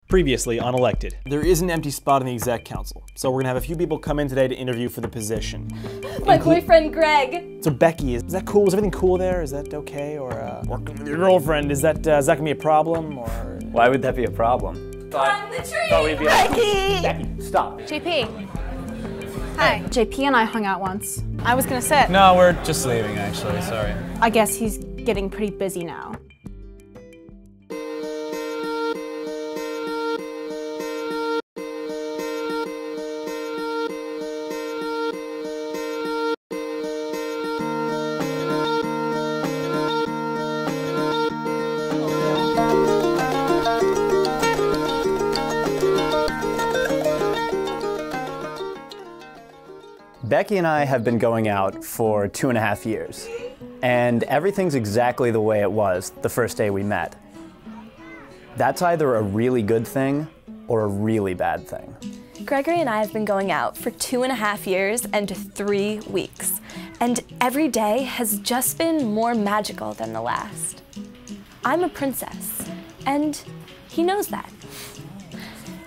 Previously on Elected. There is an empty spot in the exec council, so we're gonna have a few people come in today to interview for the position. My boyfriend, Greg. So Becky, is that cool? Is everything cool there? Is that okay? Or working with your girlfriend, is that gonna be a problem? Or why would that be a problem? On the tree! Thought we'd be like, Becky, stop. JP. Hi. JP and I hung out once. I was gonna sit. No, we're just leaving actually, sorry. I guess he's getting pretty busy now. Becky and I have been going out for 2.5 years, and everything's exactly the way it was the first day we met. That's either a really good thing or a really bad thing. Gregory and I have been going out for 2.5 years and 3 weeks, and every day has just been more magical than the last. I'm a princess, and he knows that.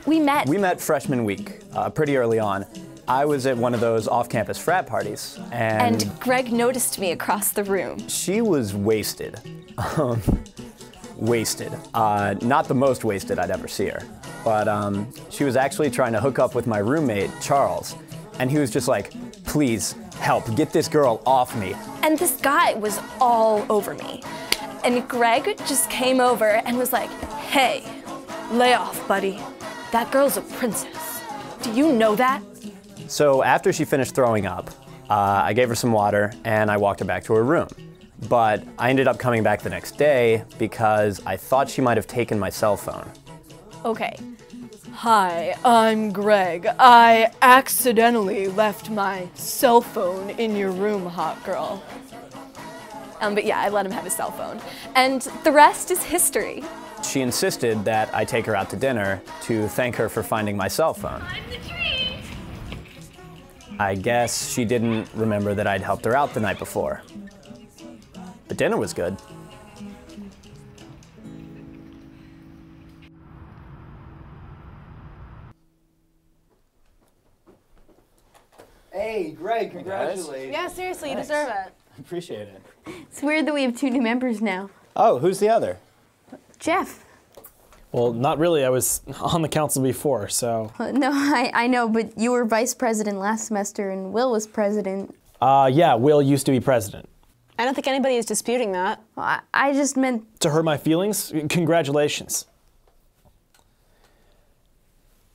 We met freshman week, pretty early on. I was at one of those off-campus frat parties, and Greg noticed me across the room. She was wasted. Wasted. Not the most wasted I'd ever see her. But she was actually trying to hook up with my roommate, Charles. And he was just like, please, help, get this girl off me. And this guy was all over me. And Greg just came over and was like, hey, lay off, buddy. That girl's a princess. Do you know that? So after she finished throwing up, I gave her some water and I walked her back to her room. But I ended up coming back the next day because I thought she might have taken my cell phone. Okay. Hi, I'm Greg. I accidentally left my cell phone in your room, hot girl. But yeah, I let him have his cell phone. And the rest is history. She insisted that I take her out to dinner to thank her for finding my cell phone. I guess she didn't remember that I'd helped her out the night before. But dinner was good. Hey, Greg, congratulations. Yeah, seriously, Thanks. you deserve it. Appreciate it. It's weird that we have 2 new members now. Oh, who's the other? Jeff. well, not really. I was on the council before, so. No, I know, but you were vice president last semester and Will was president. Yeah, Will used to be president. I don't think anybody is disputing that. Well, I just meant... To hurt my feelings, congratulations.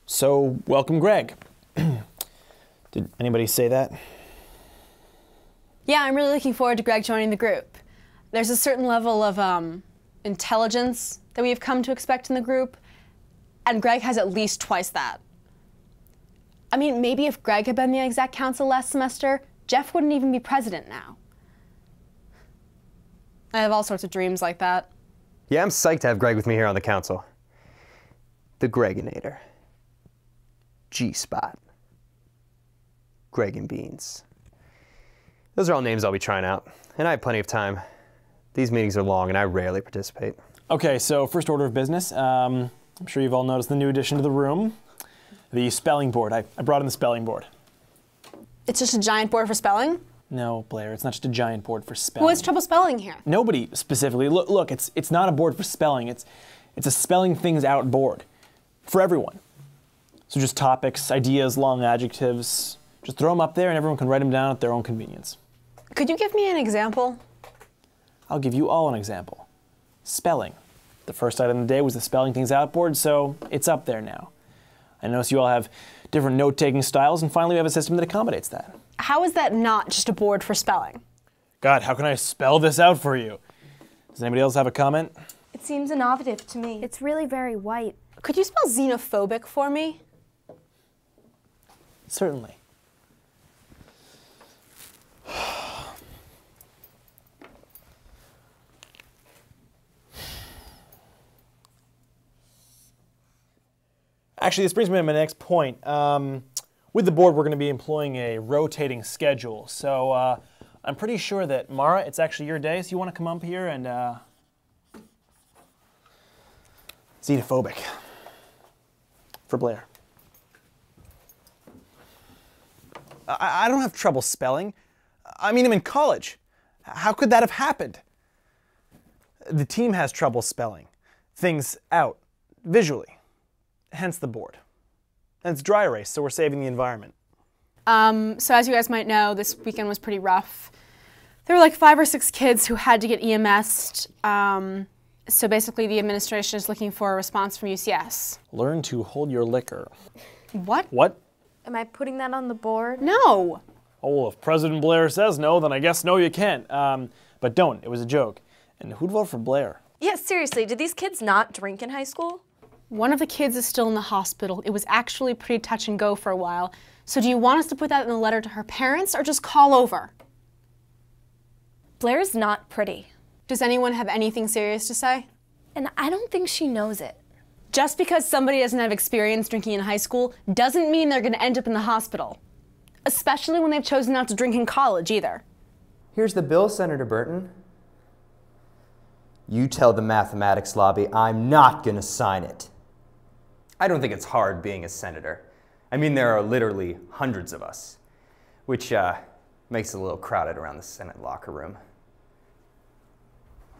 So, welcome, Greg. Did anybody say that? Yeah, I'm really looking forward to Greg joining the group. There's a certain level of intelligence that we have come to expect in the group, and Greg has at least twice that. I mean, maybe if Greg had been the exec council last semester, Jeff wouldn't even be president now. I have all sorts of dreams like that. Yeah, I'm psyched to have Greg with me here on the council. The Greginator. G-Spot. Greg and Beans. Those are all names I'll be trying out, and I have plenty of time. These meetings are long, and I rarely participate. Okay, so first order of business. I'm sure you've all noticed the new addition to the room, the spelling board. I brought in the spelling board. It's just a giant board for spelling? No, Blair, it's not just a giant board for spelling. Who has trouble spelling here? Nobody specifically. Look, it's not a board for spelling. It's a spelling things out board for everyone. So just topics, ideas, long adjectives. Just throw them up there and everyone can write them down at their own convenience. Could you give me an example? I'll give you all an example. Spelling. The first item of the day was the spelling things out board, so it's up there now. I notice you all have different note-taking styles, and finally we have a system that accommodates that. How is that not just a board for spelling? God, how can I spell this out for you? Does anybody else have a comment? It seems innovative to me. It's really very white. Could you spell xenophobic for me? Certainly. Actually, this brings me to my next point. With the board, we're going to be employing a rotating schedule. So I'm pretty sure that, Mara, it's actually your day, so you want to come up here and... xenophobic. for Blair. I don't have trouble spelling. I mean, I'm in college. How could that have happened? The team has trouble spelling things out visually, hence the board. And it's dry erase, so we're saving the environment. So as you guys might know, this weekend was pretty rough. There were like 5 or 6 kids who had to get EMS'd. So basically the administration is looking for a response from UCS. Learn to hold your liquor. What? What? Am I putting that on the board? No. Oh, well, if President Blair says no, then I guess no, you can't. But don't. It was a joke. And who'd vote for Blair? Yeah, seriously, did these kids not drink in high school? One of the kids is still in the hospital. It was actually pretty touch and go for a while. So do you want us to put that in a letter to her parents or just call over? Blair's not pretty. Does anyone have anything serious to say? And I don't think she knows it. Just because somebody doesn't have experience drinking in high school doesn't mean they're going to end up in the hospital. Especially when they've chosen not to drink in college either. Here's the bill, Senator Burton. You tell the mathematics lobby I'm not going to sign it. I don't think it's hard being a senator. I mean, there are literally hundreds of us, which makes it a little crowded around the Senate locker room.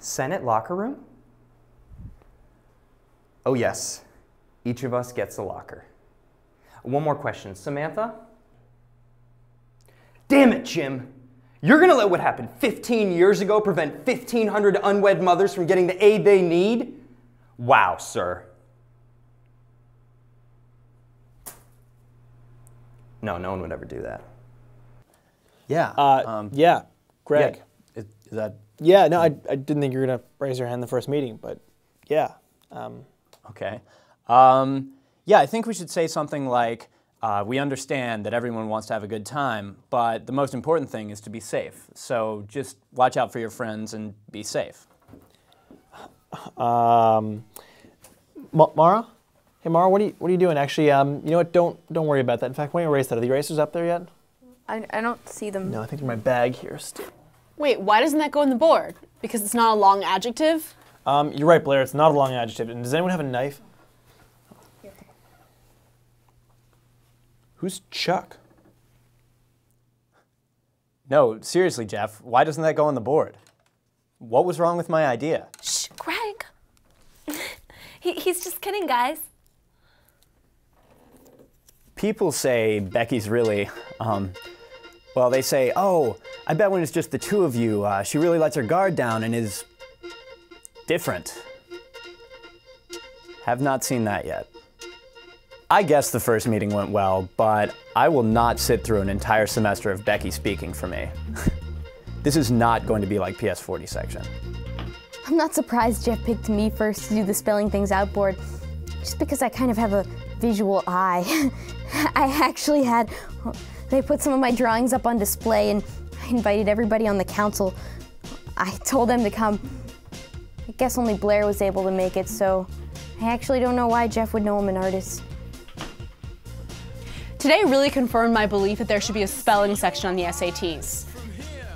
Senate locker room? Oh yes, each of us gets a locker. One more question, Samantha? Damn it, Jim. You're gonna let what happened 15 years ago prevent 1,500 unwed mothers from getting the aid they need? Wow, sir. No, no one would ever do that. Yeah. Yeah, Greg. Yeah. Is that Yeah, no, I didn't think you were going to raise your hand the first meeting, but yeah. okay? Yeah, I think we should say something like, we understand that everyone wants to have a good time, but the most important thing is to be safe. So just watch out for your friends and be safe. Mara? Hey, Mara, what are you doing? Actually, you know what? Don't worry about that. In fact, why don't you erase that? Are the erasers up there yet? I don't see them. No, I think they're in my bag here still. Wait, why doesn't that go in the board? Because it's not a long adjective? You're right, Blair. It's not a long adjective. And does anyone have a knife? Who's Chuck? No, seriously, Jeff, why doesn't that go on the board? What was wrong with my idea? Shh, Greg. He's just kidding, guys. People say Becky's really, well, they say, oh, I bet when it's just the two of you, she really lets her guard down and is different. Have not seen that yet. I guess the first meeting went well, but I will not sit through an entire semester of Becky speaking for me. This is not going to be like PS40 section. I'm not surprised Jeff picked me first to do the spelling things out board, just because I kind of have a visual eye. I actually had, they put some of my drawings up on display and I invited everybody on the council. I told them to come. I guess only Blair was able to make it, so I actually don't know why Jeff would know I'm an artist. Today really confirmed my belief that there should be a spelling section on the SATs.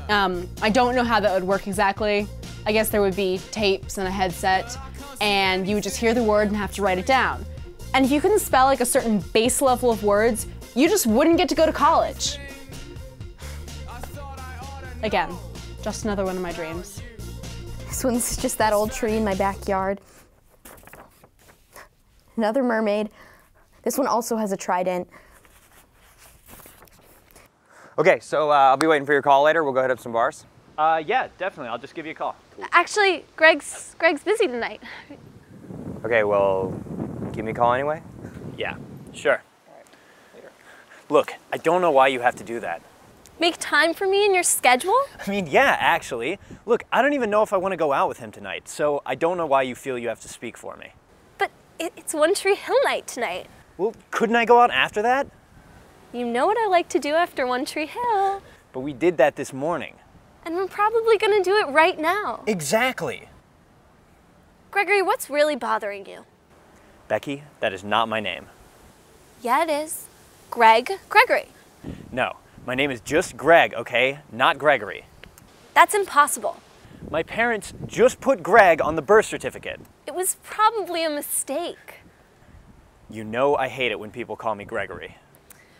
I don't know how that would work exactly. I guess there would be tapes and a headset, and you would just hear the word and have to write it down. And if you couldn't spell like a certain base level of words, you just wouldn't get to go to college. Again, just another one of my dreams. This one's just that old tree in my backyard. Another mermaid. This one also has a trident. Okay, so I'll be waiting for your call later. We'll go hit up some bars. Yeah, definitely. I'll just give you a call. Actually, Greg's busy tonight. Okay, well, give me a call anyway. Yeah, sure. Look, I don't know why you have to do that. Make time for me in your schedule? I mean, yeah, actually. Look, I don't even know if I want to go out with him tonight, so I don't know why you feel you have to speak for me. But it's One Tree Hill night tonight. Well, couldn't I go out after that? You know what I like to do after One Tree Hill. But we did that this morning. And we're probably gonna do it right now. Exactly. Gregory, what's really bothering you? Becky, that is not my name. Yeah, it is. Gregory. No, my name is just Greg, okay? Not Gregory. That's impossible. My parents just put Greg on the birth certificate. It was probably a mistake. You know I hate it when people call me Gregory.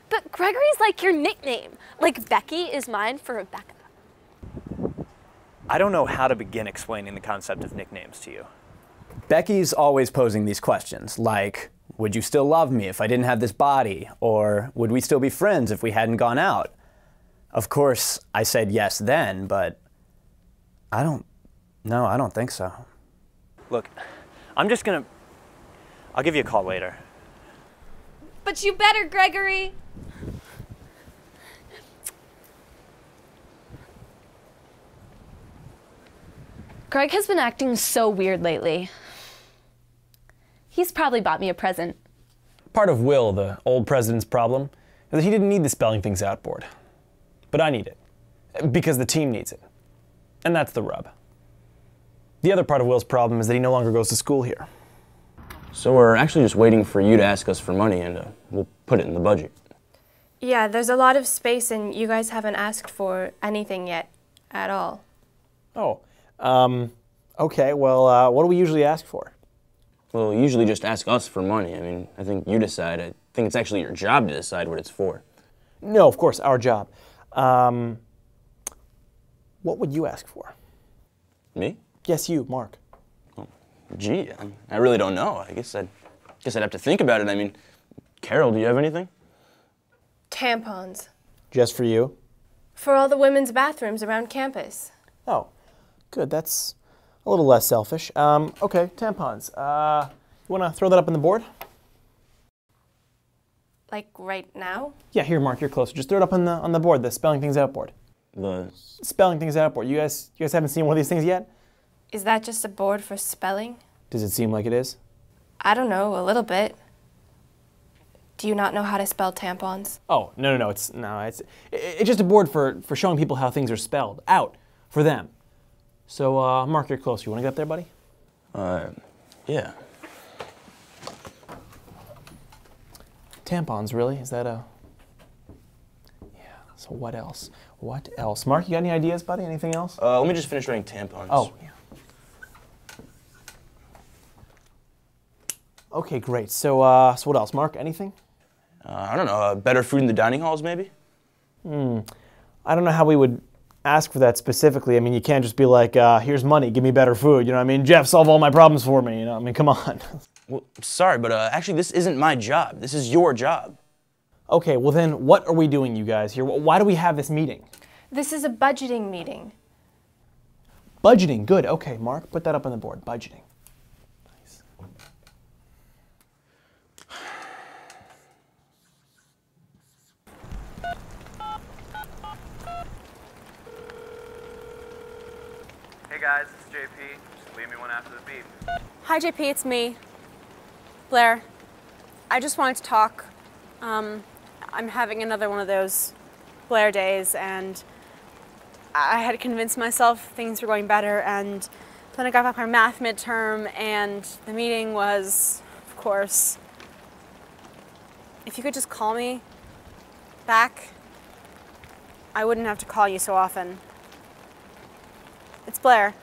But Gregory's like your nickname. Like Becky is mine for Rebecca. I don't know how to begin explaining the concept of nicknames to you. Becky's always posing these questions, like, would you still love me if I didn't have this body? Or would we still be friends if we hadn't gone out? Of course, I said yes then, but I don't think so. Look, I'll give you a call later. But you better, Gregory. Greg has been acting so weird lately. He's probably bought me a present. Part of Will, the old president's problem, is that he didn't need the spelling things out board. But I need it. Because the team needs it. And that's the rub. The other part of Will's problem is that he no longer goes to school here. So we're actually just waiting for you to ask us for money, and we'll put it in the budget. Yeah, there's a lot of space and you guys haven't asked for anything yet at all. Oh, okay, well, what do we usually ask for? Well, usually just ask us for money. I mean, I think you decide. I think it's actually your job to decide what it's for. No, of course, our job. What would you ask for? Me? Yes, you, Mark. Gee, I really don't know. I guess I'd have to think about it. I mean, Carol, do you have anything? Tampons. Just for you? For all the women's bathrooms around campus. Oh, good. That's a little less selfish. Okay, tampons. You want to throw that up on the board? Like right now? Yeah, here, Mark, you're closer. Just throw it up on the board, the spelling things out board. The spelling things out board. You guys haven't seen one of these things yet? Is that just a board for spelling? Does it seem like it is? I don't know, a little bit. Do you not know how to spell tampons? Oh, no. It's just a board for showing people how things are spelled out for them. So, Mark, you're close. You want to get up there, buddy? Yeah. Tampons, really? Is that a... Yeah, so what else? What else? Mark, you got any ideas, buddy? Anything else? Let me just finish writing tampons. Oh, yeah. Okay, great. So what else? Mark, anything? I don't know. Better food in the dining halls, maybe? I don't know how we would ask for that specifically. I mean, you can't just be like, here's money, give me better food. You know what I mean? Jeff, solve all my problems for me. You know, I mean, come on. Well, sorry, but actually this isn't my job. This is your job. Okay, well then, what are we doing, you guys, here? Why do we have this meeting? This is a budgeting meeting. Budgeting, good. Okay, Mark, put that up on the board. Budgeting. Nice. Hey guys, it's JP. Just leave me one after the beep. Hi, JP, it's me. Blair. I just wanted to talk. I'm having another one of those Blair days, and I had to convince myself things were going better, and then I got back my math midterm, and the meeting was, of course, if you could just call me back, I wouldn't have to call you so often. It's Blair.